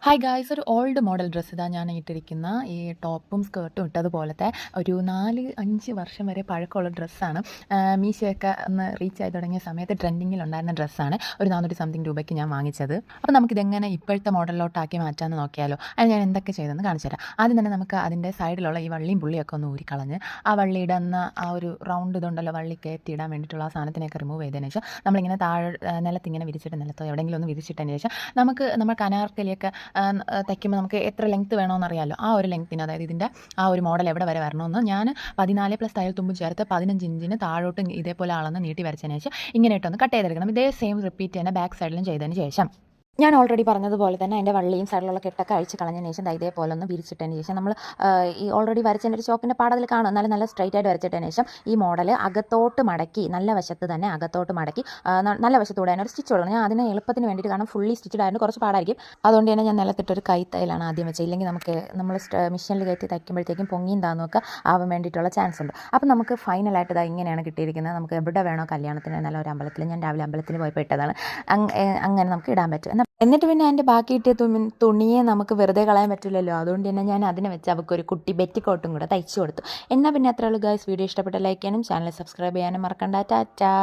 Hi guys, ഒരു old model dress ഇതാ ഞാൻ ഇട്ടിരിക്കുന്ന ഈ ടോപ്പും സ്കേർട്ടും ഇട്ടതുപോലത്തെ ഒരു 4-5 വർഷം വരെ പഴക്കമുള്ള ഡ്രസ്സാണ്. മീശയൊക്കെ ഒന്ന് റീച്ച് ആയി തുടങ്ങിയ സമയത്ത് ട്രെൻഡിങ്ങിലുണ്ടായിരുന്ന ഡ്രസ്സാണ്. ഒരു 400 സംതിങ് രൂപയ്ക്ക് ഞാൻ വാങ്ങിച്ചത്. അപ്പോൾ നമുക്കിതെങ്ങനെ ഇപ്പോഴത്തെ മോഡലിലോട്ടാക്കി മാറ്റാമെന്ന് നോക്കിയാലോ. അതിന് ഞാൻ എന്തൊക്കെ ചെയ്തെന്ന് കാണിച്ചു തരാം. ആദ്യം തന്നെ നമുക്ക് അതിൻ്റെ സൈഡിലുള്ള ഈ വള്ളിയും പുള്ളിയൊക്കെ ഒന്ന് ഊരിക്കളഞ്ഞ് ആ വള്ളിയിടുന്ന ആ ഒരു റൗണ്ട് ഇതുണ്ടല്ലോ, വള്ളി കയറ്റി ഇടാൻ വേണ്ടിയിട്ടുള്ള ആ സാധനത്തിനെയൊക്കെ റിമൂവ് ചെയ്തതിന് ശേഷം നമ്മളിങ്ങനെ താഴെ നിലത്തിങ്ങനെ വിരിച്ചിട്ട് നിലത്തോ എവിടെയെങ്കിലും ഒന്ന് വിരിച്ചിട്ടതിന് ശേഷം നമ്മൾ അനാർക്കലിയൊക്കെ തയ്ക്കുമ്പോൾ നമുക്ക് എത്ര ലെങ്ത്ത് വേണമെന്നറിയാമല്ലോ. ആ ഒരു ലെങ്ത്തിന്, അതായത് ഇതിൻ്റെ ആ ഒരു മോഡൽ എവിടെ വരെ വരണമെന്ന് ഞാൻ 14 പ്ലസ് തയ്യൽ തുമ്പ് ചേർത്ത് 15 ഇഞ്ചിന് താഴോട്ട് ഇതേപോലെ അളന്ന് നീട്ടി വരച്ചതിന് ശേഷം ഇങ്ങനെ ഇട്ടൊന്ന് കട്ട് ചെയ്തെടുക്കണം. ഇതേ സെയിം റിപ്പീറ്റ് തന്നെ ബാക്ക് സൈഡിലും ചെയ്തതിന് ശേഷം ഞാൻ ഓൾറെഡി പറഞ്ഞതുപോലെ തന്നെ അതിൻ്റെ വള്ളിയും സൈഡിലുള്ള കെട്ടൊക്കെ അഴിച്ച് കളഞ്ഞതിന് ശേഷം ഇതേപോലെ ഒന്ന് വിരിച്ചിട്ടതിന് ശേഷം നമ്മൾ ഈ ഓൾറെഡി വരച്ചതിൻ്റെ ഒരു ചോക്കിൻ്റെ പാടത്തിൽ കാണും. എന്നാലും നല്ല സ്ട്രൈറ്റ് ആയിട്ട് വരച്ചിട്ടതിന് ശേഷം ഈ മോഡൽ അകത്തോട്ട് മടക്കി, നല്ല വശത്ത് തന്നെ അകത്തോട്ട് മടക്കി നല്ല വശത്തൂടെ തന്നെ ഒരു സ്റ്റിച്ച് കൊടുക്കണം. ഞാൻ അതിന് എളുപ്പത്തിന് വേണ്ടിയിട്ട്, കാരണം ഫുള്ളി സ്റ്റിച്ചഡ് ആയതുകൊണ്ട് കുറച്ച് പാടായിരിക്കും. അതുകൊണ്ട് തന്നെ ഞാൻ നിലത്തിട്ടൊരു കൈത്തയിലാണ് ആദ്യം വെച്ചത്. ഇല്ലെങ്കിൽ നമുക്ക് നമ്മൾ മെഷീനിൽ കയറ്റി തയ്ക്കുമ്പോഴത്തേക്കും പൊങ്ങിയും താന്നൊക്കെ ആവാൻ വേണ്ടിയിട്ടുള്ള ചാൻസ് ഉണ്ട്. അപ്പോൾ നമുക്ക് ഫൈനലായിട്ട് ഇതാ ഇങ്ങനെയാണ് കിട്ടിയിരിക്കുന്നത്. നമുക്ക് എവിടെ വേണോ കല്യാണത്തിന്, നല്ല ഒരു അമ്പലത്തിൽ, ഞാൻ രാവിലെ അമ്പലത്തിൽ പോയപ്പോൾ ഇട്ടതാണ്, അങ്ങനെ നമുക്ക് ഇടാൻ പറ്റും. എന്നിട്ട് പിന്നെ അതിൻ്റെ ബാക്കി കിട്ടിയ തുണിയെ നമുക്ക് വെറുതെ കളയാൻ പറ്റില്ലല്ലോ. അതുകൊണ്ട് തന്നെ ഞാൻ അതിനെ വെച്ച് അവൾക്കൊരു കുട്ടി ബെറ്റിക്കോട്ടും കൂടെ തയ്ച്ചു കൊടുത്തു. എന്നാൽ പിന്നെ അത്രയുള്ളൂ ഗൈസ്. വീഡിയോ ഇഷ്ടപ്പെട്ട ലൈക്ക് ചെയ്യാനും ചാനൽ സബ്സ്ക്രൈബ് ചെയ്യാനും മറക്കണ്ട. ടാറ്റാ.